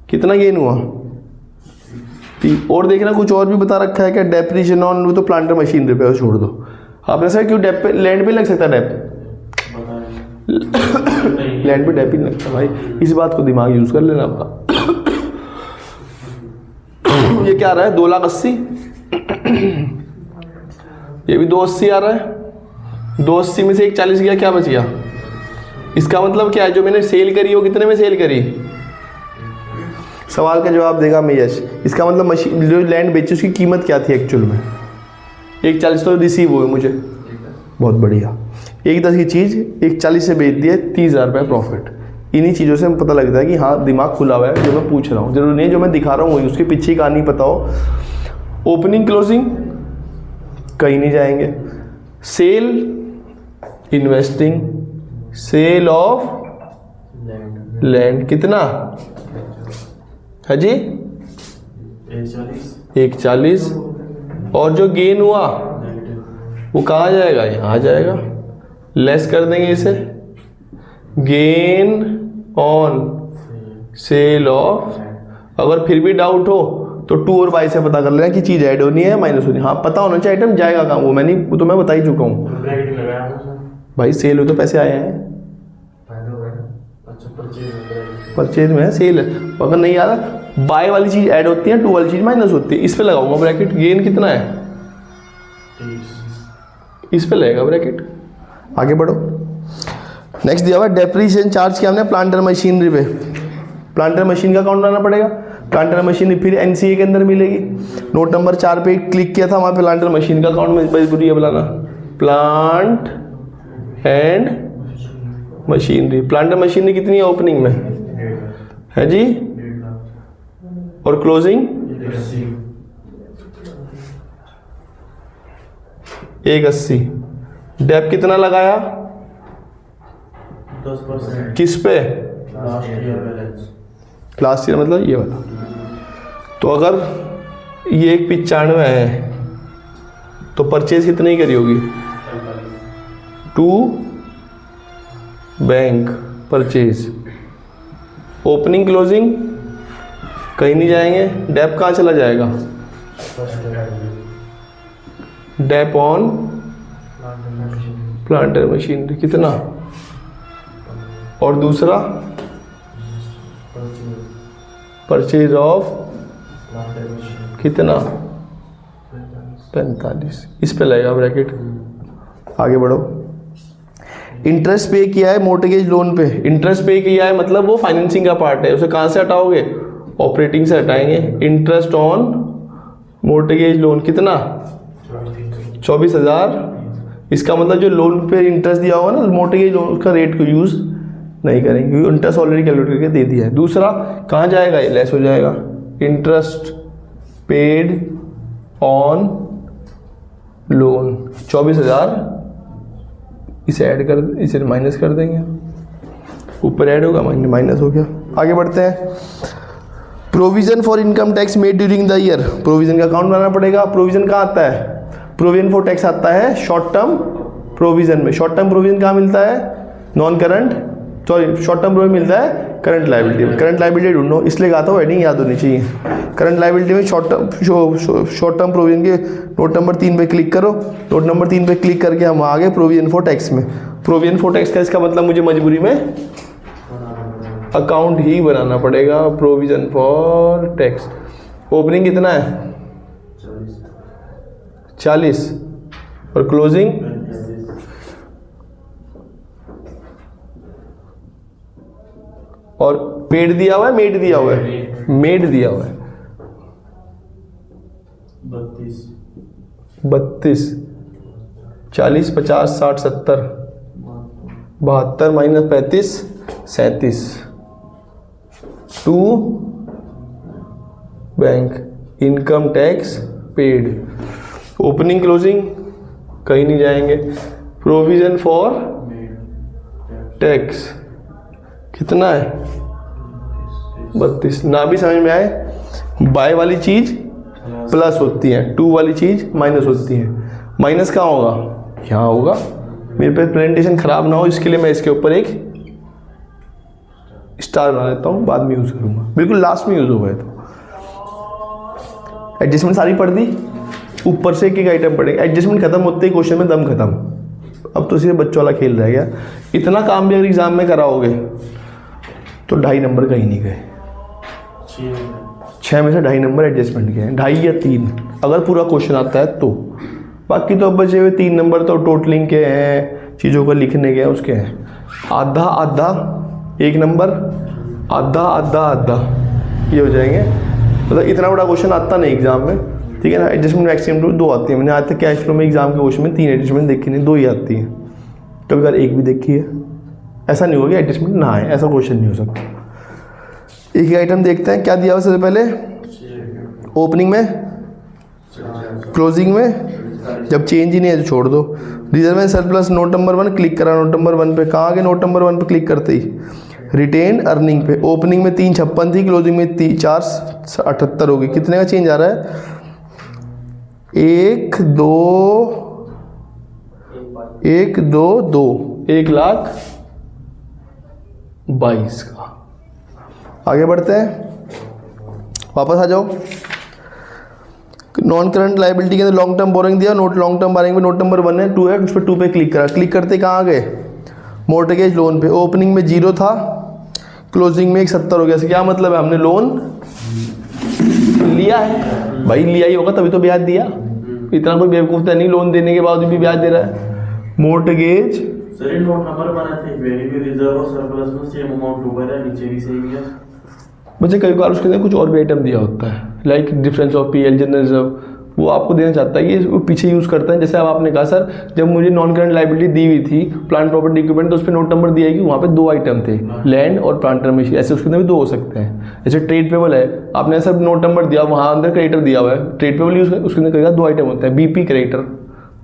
कितना गेन हुआ, और देखना कुछ और भी बता रखा है क्या? डेप्रीशिएशन ऑन, वो तो प्लांटर मशीनरी पे, छोड़ दो। आपने सर क्यों डेप पे, लैंड पे लग सकता है डेप? लैंड पे डेप ही नहीं लगता भाई, इस बात को दिमाग यूज कर लेना आपका। ये क्या आ रहा है? 2,80,000। ये भी 2,80,000 आ रहा है। 2,80,000 में से 1,40,000 गया, क्या बच गया? इसका मतलब क्या है? जो मैंने सेल करी वो कितने में सेल करी? सवाल का जवाब देगा मैं यश। इसका मतलब मशीन जो लैंड बेची उसकी कीमत क्या थी एक्चुअल में? 1,40,000 तो रिसीव हुए मुझे, बहुत बढ़िया। 1,10,000 की चीज़ 1,40,000 से बेच दी है, 30,000 रुपये प्रॉफिट। इन्हीं चीज़ों से हमें पता लगता है कि हाँ दिमाग खुला हुआ है। जो मैं पूछ रहा हूँ जरूरी नहीं जो मैं दिखा रहा हूँ वही उसके पीछे का नहीं पता हो। ओपनिंग क्लोजिंग कहीं नहीं जाएंगे। Sale, investing, sale of land कितना है जी? 1,40,000। और जो गेन हुआ वो कहाँ जाएगा? यहाँ आ जाएगा। लेस कर देंगे इसे, गेन ऑन सेल ऑफ। अगर फिर भी डाउट हो तो 2 और 22 से पता कर लेना कि चीज़ ऐड होनी है माइनस होनी है। हाँ पता होना चाहिए आइटम जाएगा कहाँ, वो मैंने वो तो मैं बता ही चुका हूँ भाई। सेल हो तो पैसे आए हैं, परचेज में है, सेल है। अगर नहीं आ रहा, बाय वाली चीज़ ऐड होती है, 2 वाली चीज़ माइनस होती है। इस पे लगाऊंगा ब्रैकेट। गेन कितना है? इस पे लगेगा ब्रैकेट। आगे बढ़ो। नेक्स्ट दिया हुआ डेप्रीशिएशन चार्ज किया हमने प्लांटर मशीनरी पे। प्लांटर मशीन का अकाउंट बनाना पड़ेगा। प्लांटर मशीनरी फिर एनसीए के अंदर मिलेगी। नोट नंबर 4 पे क्लिक किया था, वहाँ पे प्लांटर मशीन का अकाउंट मजबूरी है बुलाना। Plant and machinery. Planter machinery कितनी है ओपनिंग में? है जी। और क्लोजिंग 1,80,000। डेप कितना लगाया? 10%। किस पे? Last last year year balance. मतलब ये वाला। तो अगर ये 95 है तो परचेज कितनी करी होगी? 2 बैंक परचेज। ओपनिंग क्लोजिंग कहीं नहीं जाएंगे। डेप कहाँ चला जाएगा? डेप ऑन प्लांटर मशीनरी कितना? और दूसरा परचेज ऑफ कितना? 45। इस पे लगेगा ब्रैकेट। आगे बढ़ो। इंटरेस्ट पे किया है मोर्टगेज लोन पे। इंटरेस्ट पे किया है मतलब वो फाइनेंसिंग का पार्ट है, उसे कहाँ से हटाओगे? ऑपरेटिंग से हटाएंगे। इंटरेस्ट ऑन मोर्टगेज लोन कितना? 24,000। इसका मतलब जो लोन पे इंटरेस्ट दिया होगा ना मोर्टगेज लोन, उसका रेट को यूज़ नहीं करेंगे क्योंकि इंटरेस्ट ऑलरेडी कैलकुलेट करके दे दिया है। दूसरा कहाँ जाएगा? ये लेस हो जाएगा। Interest paid on loan 24,000। इसे ऐड कर, इसे माइनस कर देंगे। ऊपर ऐड होगा, माइनस हो गया। आगे बढ़ते हैं। Provision for income tax made during the year. Provision का अकाउंट बनाना पड़ेगा। प्रोविजन कहाँ आता है? प्रोविजन फॉर टैक्स आता है शॉर्ट टर्म प्रोविजन में। शॉर्ट टर्म प्रोविजन कहाँ मिलता है? Non current, sorry short term provision मिलता है करंट लायबिलिटी में। करंट लायबिलिटी ढूंढो, इसलिए कहा था हेडिंग याद होनी चाहिए। करंट लायबिलिटी में शॉर्ट टर्म प्रोविजन के नोट नंबर 3 पे क्लिक करो। नोट नंबर 3 पे क्लिक करके हम आ गए प्रोविजन फॉर टैक्स में। प्रोविजन फॉर टैक्स का इसका मतलब मुझे मजबूरी में अकाउंट ही बनाना पड़ेगा। Provision for tax. ओपनिंग कितना है? 40 और क्लोजिंग 35। और पेड दिया हुआ है, मेड दिया हुआ है? मेड दिया हुआ है 32। 40 50 60 70 72 minus 35 37। 2 bank income tax paid. Opening closing कहीं नहीं जाएंगे। प्रोविजन फॉर टैक्स कितना है? 32। ना भी समझ में आए, बाय वाली चीज प्लस होती है, 2 वाली चीज माइनस होती है। माइनस कहाँ होगा? यहाँ होगा। मेरे पे प्रेजेंटेशन खराब ना हो इसके लिए मैं इसके ऊपर एक स्टार बना देता हूँ, बाद में यूज़ करूँगा, बिल्कुल लास्ट में यूज़ होगा। तो एडजस्टमेंट सारी पढ़ दी, ऊपर से एक एक आइटम पढ़ेंगे, एडजस्टमेंट खत्म होते ही क्वेश्चन में दम खत्म। अब तो सिर्फ बच्चों वाला खेल रह गया। इतना काम भी अगर एग्जाम में कराओगे तो 2.5 नंबर कहीं नहीं गए। 6 में से 2.5 नंबर एडजस्टमेंट के हैं, 2.5 या 3 अगर पूरा क्वेश्चन आता है तो। बाकी तो अब बचे हुए 3 नंबर तो टोटलिंग के हैं, चीज़ों को लिखने के हैं, उसके हैं। आधा आधा 1 नंबर, आधा आधा आधा ये हो जाएंगे। मतलब इतना बड़ा क्वेश्चन आता नहीं एग्जाम में, ठीक है ना। एडजस्टमेंट मैक्सिमम 2 आती है। मैंने आज तक कैश फ्लो में एग्जाम के क्वेश्चन में 3 एडजस्टमेंट देखी नहीं, 2 ही आती हैं। कभी बार 1 भी देखी है, ऐसा नहीं होगा एडजस्टमेंट ना आए, ऐसा क्वेश्चन नहीं हो सकता। एक ही आइटम देखते हैं क्या दिया हुआ सबसे पहले। ओपनिंग में, क्लोजिंग में, जब चेंज ही नहीं है तो छोड़ दो। Reserve and surplus note number 1 click करा, नोट नंबर 1 पे कहाँ गए, नोट नंबर 1 पे क्लिक करते ही रिटेन अर्निंग पे। ओपनिंग में 356 थी, क्लोजिंग में 478 हो गई। कितने का चेंज आ रहा है, 1 2 1 2 2, 1,22,000 का। आगे बढ़ते हैं, वापस आ जाओ। नॉन करंट लाइबिलिटी के अंदर लॉन्ग टर्म बोरिंग दिया, नोट लॉन्ग टर्म बोरिंग में नोट नंबर 1 है, 2 है, उस पर 2 पे क्लिक करा। क्लिक करते कहाँ गए, मॉर्टगेज लोन पे। ओपनिंग में 0 था, क्लोजिंग में 170 हो गया। क्या मतलब है, हमने लोन लिया है भाई, लिया ही होगा तभी तो ब्याज दिया। इतना कोई बेवकूफ़ नहीं, लोन देने के बाद भी ब्याज दे रहा है। मॉर्टगेज सर नोट नंबर बनाते हैं, वेरी भी रिजर्व और सरप्लस में सेम अमाउंट ऊपर है, नीचे भी सेम है। बच्चे कई बार उसके अंदर कुछ और भी आइटम दिया होता है, like difference of PL general reserve, वो आपको देना चाहता है, ये वो पीछे यूज़ करते हैं। जैसे अब आपने कहा सर जब मुझे नॉन करंट लाइबिलिटी दी हुई थी प्लांट प्रॉपर्टी इक्विपमेंट, तो उस पर नोट नंबर दिया है कि वहाँ पे 2 आइटम थे, लैंड और प्लांट मशीन। ऐसे उसके अंदर भी 2 हो सकते हैं। जैसे ट्रेड पेबल है, आपने सब नोट नंबर दिया, वहाँ अंदर क्रेडिटर दिया हुआ है, ट्रेड पेबल यूज़ उसके अंदर कहेगा 2 आइटम होता है, बीपी क्रेडिटर,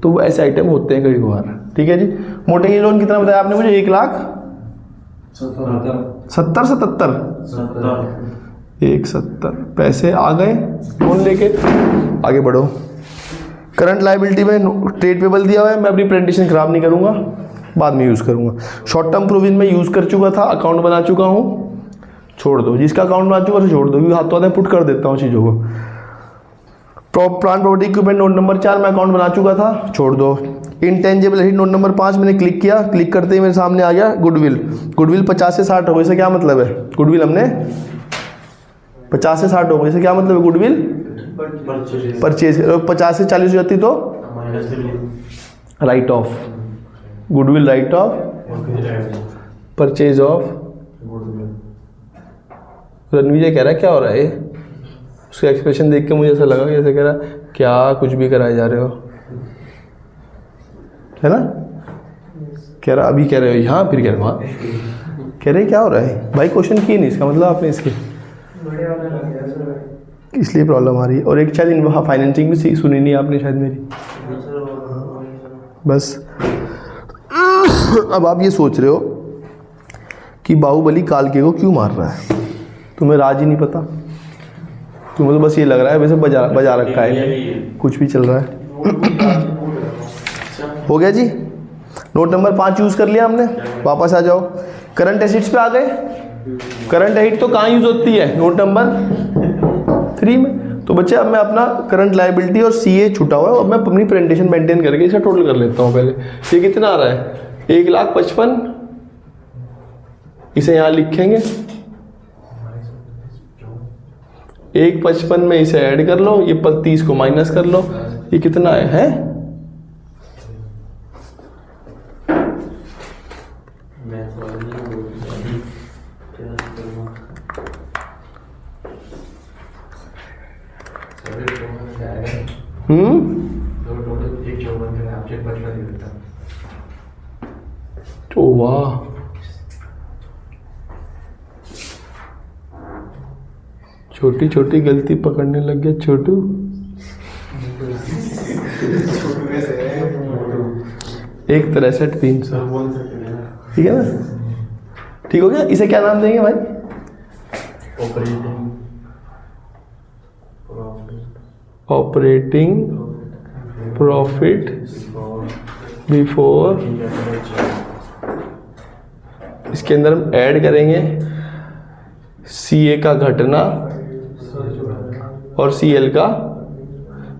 तो वो ऐसे आइटम होते हैं कई बार। ठीक है जी। मॉर्टगेज लोन कितना बताया आपने मुझे, 1,70,77 170 पैसे आ गए लोन लेके। आगे बढ़ो। करंट लाइबिलिटी में ट्रेड पेबल दिया हुआ है, मैं अपनी प्रेजेंटेशन खराब नहीं करूंगा, बाद में यूज़ करूंगा। शॉर्ट टर्म प्रोविजन में यूज़ कर चुका था, अकाउंट बना चुका हूँ, छोड़ दो। जिसका अकाउंट बना चुका है छोड़ दो, क्योंकि हाथों हाथ पुट कर देता हूँ चीज़ों को। Plant property equipment note number 4 में अकाउंट बना चुका था, छोड़ दो। इंटेंजिबल एसेट नोट नंबर 5 मैंने क्लिक किया, क्लिक करते ही मेरे सामने आ गया गुडविल। गुडविल 50 से 60 हो गई, इससे क्या मतलब है, गुडविल हमने 50 से 60 हो गई, इससे क्या मतलब है, गुडविल परचेज। 50 से 40 हो जाती तो right of, goodwill right of purchase of. Ranvijay कह रहा है क्या हो रहा है, उसका एक्सप्रेशन देख के मुझे ऐसा लगा कि ऐसे कह रहा क्या कुछ भी कराए जा रहे हो, है ना। कह रहा अभी कह रहे हो यहाँ, फिर कह रहे हो वहाँ, कह रहे क्या हो रहा है भाई, क्वेश्चन किए नहीं, इसका मतलब आपने इसके इसलिए प्रॉब्लम आ रही है। और एक शायद इन फाइनेंसिंग भी सुनी नहीं आपने शायद मेरी, बस। अब आप ये सोच रहे हो कि बाहुबली कालके को क्यों मार रहा है, तुम्हें राज ही नहीं पता, तुम्हें तो बस ये लग रहा है वैसे बजा रखा है, कुछ भी चल रहा है। हो गया जी, नोट नंबर 5 यूज़ कर लिया हमने। वापस आ जाओ, करंट एसेट्स पे आ गए। करंट एसेट तो कहाँ यूज़ होती है, नोट नंबर 3 में। तो बच्चे अब मैं अपना करंट लायबिलिटी और सीए छुटा हुआ है, अब मैं अपनी प्रेजेंटेशन मेंटेन करके इसका टोटल कर लेता हूँ। पहले ये कितना आ रहा है, 1,55,000, इसे यहाँ लिखेंगे 1,55,000 में इसे ऐड कर लो, ये 30 को माइनस कर लो, ये कितना है? तो वाह, छोटी छोटी गलती पकड़ने लग गया छोटू। एक 63,300, ठीक है ना, ठीक हो गया। इसे क्या नाम देंगे भाई? Operating profit before. इसके अंदर हम ऐड करेंगे सीए का घटना और सीएल का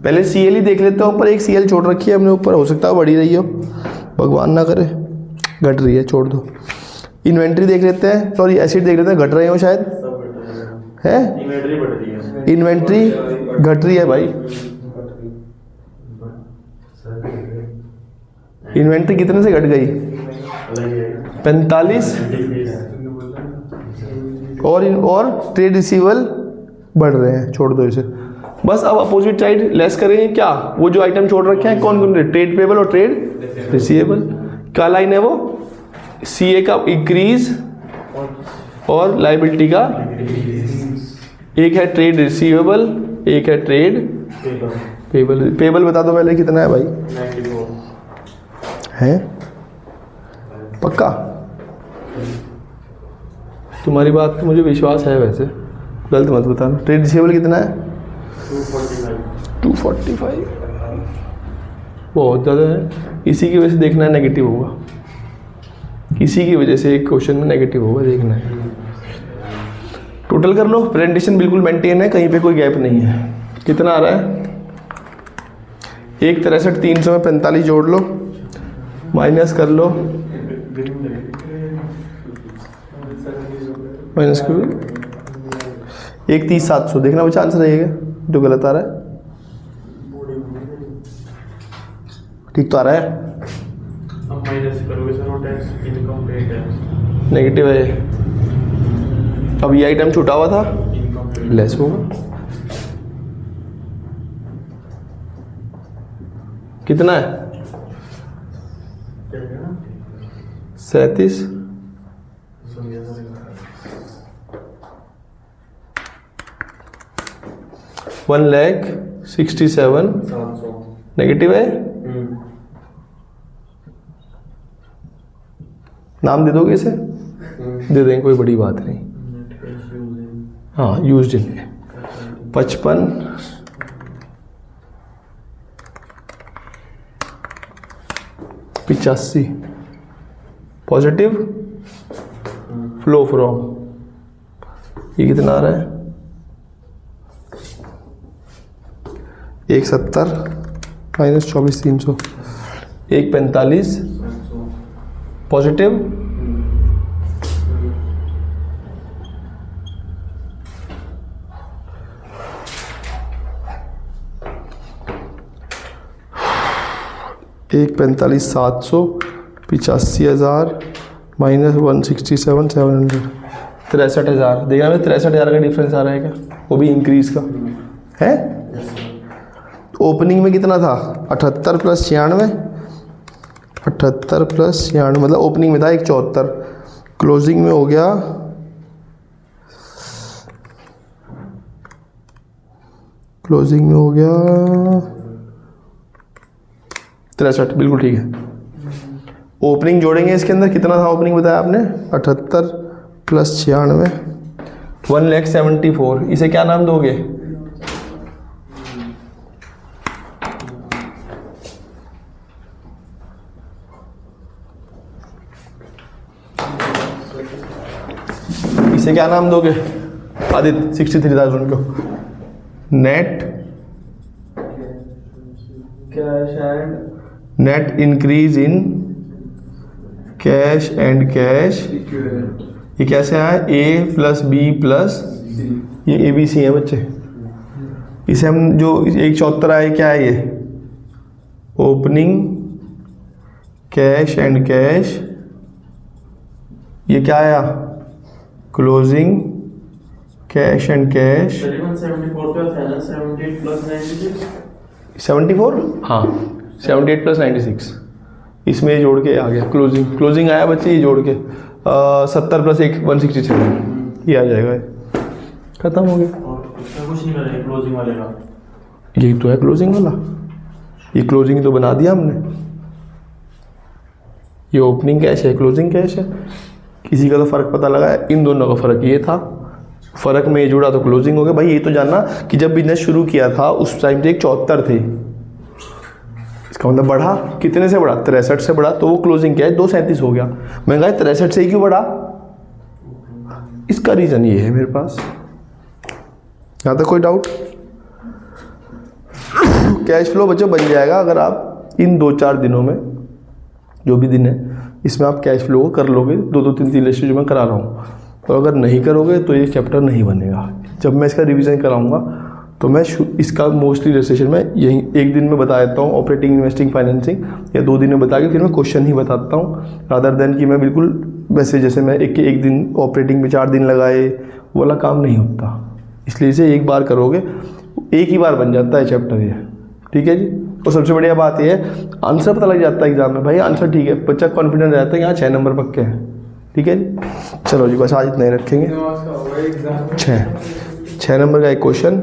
पहले CL ही देख लेते हैं, ऊपर एक CL छोड़ रखी है हमने ऊपर, हो सकता है बढ़ी रही हो, भगवान ना करे, घट रही है, छोड़ दो। इन्वेंट्री देख लेते हैं, सॉरी एसिड देख लेते हैं, घट रहे हो शायद, सब बढ़ रही है इन्वेंटरी बढ़ रही है। इन्वेंट्री घट रही है भाई। इन्वेंट्री कितने से घट गई? अलग है 45, और ट्रेड रिसीवेबल बढ़ रहे हैं, छोड़ दो इसे। बस अब अपोजिट साइड लेस करेंगे क्या, वो जो आइटम छोड़ रखे हैं कौन कौन से, ट्रेड पेबल और ट्रेड रिसीवेबल। क्या लाइन है वो? CA का इंक्रीज और लाइबिलिटी का, एक है ट्रेड रिसीवेबल, एक है ट्रेड पेबल। पेबल बता दो पहले कितना है भाई? 94 है पक्का? तुम्हारी बात तो मुझे विश्वास है, वैसे गलत मत बताना। ट्रेड रिसीवेबल कितना है? 245, बहुत ज़्यादा है। इसी की वजह से देखना है नेगेटिव होगा, इसी की वजह से एक क्वेश्चन में नेगेटिव होगा, देखना है। टोटल कर लो, प्रेजेंटेशन बिल्कुल मेंटेन है, कहीं पे कोई गैप नहीं है। कितना आ रहा है? 163 300 में 45 जोड़ लो, माइनस कर लो, माइनस करो 130 700, देखना बच्चा आंसर रहेगा जो गलत आ रहा है। ठीक तो आ रहा है? अब माइनस करोगे सर वो टैक्स इनकम पे टैक्स नेगेटिव है, अब ये आइटम छूटा हुआ था, इनकम पे लेस होगा। कितना है? 37, 1,67,000 700 नेगेटिव है। नाम दे दोगे इसे? दे देंगे, कोई बड़ी बात नहीं। हाँ यूज इन है 55, 85 पॉजिटिव फ्लो फ्रॉम, ये कितना आ रहा है? 170 माइनस 24 300, 145 पॉजिटिव, एक 45 700, 85,000 माइनस 167 700, 63,000। देखना मैं 63,000 का डिफरेंस आ रहा है क्या? वो भी इंक्रीज का है। ओपनिंग में कितना था? 78 प्लस 96, 78 प्लस 96 मतलब ओपनिंग में था 174, क्लोजिंग में हो गया क्लोजिंग में हो गया 63, बिल्कुल ठीक है। ओपनिंग जोड़ेंगे इसके अंदर, कितना था ओपनिंग बताया आपने? 78 प्लस 96, 1,74,000। इसे क्या नाम दोगे? इसे क्या नाम दोगे आदित्य? 63,000 को net cash and net increase in cash and cash, equivalent ये कैसे आया? A प्लस बी प्लस, ये ABC है बच्चे। इसे हम जो 174 आए, क्या है ये? ओपनिंग कैश एंड कैश, ये क्या आया? Closing cash and cash. 174 का 78 प्लस 96 74, हाँ 78 प्लस 96, इसमें ये जोड़ के आ गया क्लोजिंग। क्लोजिंग आया बच्चे ये जोड़ के 70 प्लस 167, ये आ जाएगा, खत्म हो गया। और उसका कुछ नहीं करेंगे क्लोजिंग वाले का। यही तो है क्लोजिंग वाला, ये क्लोजिंग तो बना दिया हमने। ये ओपनिंग कैश है, क्लोजिंग कैश है। किसी का तो फ़र्क पता लगा है, इन दोनों का फ़र्क ये था, फ़र्क में ये जुड़ा तो क्लोजिंग हो गया। भाई ये तो जानना कि जब बिजनेस शुरू किया था उस टाइम पे 174 थे, इसका मतलब बढ़ा, कितने से बढ़ा? 63 से बढ़ा, तो वो क्लोजिंग क्या है? 237 हो गया। मैं कहा 63 से ही क्यों बढ़ा? इसका रीज़न ये है मेरे पास। यहाँ तक कोई डाउट? कैश फ्लो बच्चों बन जाएगा अगर आप इन 2-4 दिनों में, जो भी दिन है इसमें आप कैश फ्लो को कर लोगे, 2-3 लिस्ट जो मैं करा रहा हूँ। और अगर नहीं करोगे तो ये चैप्टर नहीं बनेगा। जब मैं इसका रिवीजन कराऊंगा तो मैं इसका मोस्टली रजिस्ट्रेशन में यही 1 दिन में बता देता हूँ, ऑपरेटिंग, इन्वेस्टिंग, फाइनेंसिंग, या 2 दिन में बता के फिर मैं क्वेश्चन ही बताता हूँ, रादर देन कि मैं बिल्कुल वैसे जैसे मैं एक दिन ऑपरेटिंग में 4 दिन लगाए, वो वाला काम नहीं होता। इसलिए इसे एक बार करोगे, एक ही बार बन जाता है चैप्टर ये, ठीक है जी। और सबसे बढ़िया बात ये है आंसर पता लग जाता है एग्जाम में, भाई आंसर ठीक है, बच्चा कॉन्फिडेंट रहता है यहाँ 6 नंबर पक्के हैं, ठीक है जी। चलो जी बस आज इतना ही रखेंगे। 6 नंबर का एक क्वेश्चन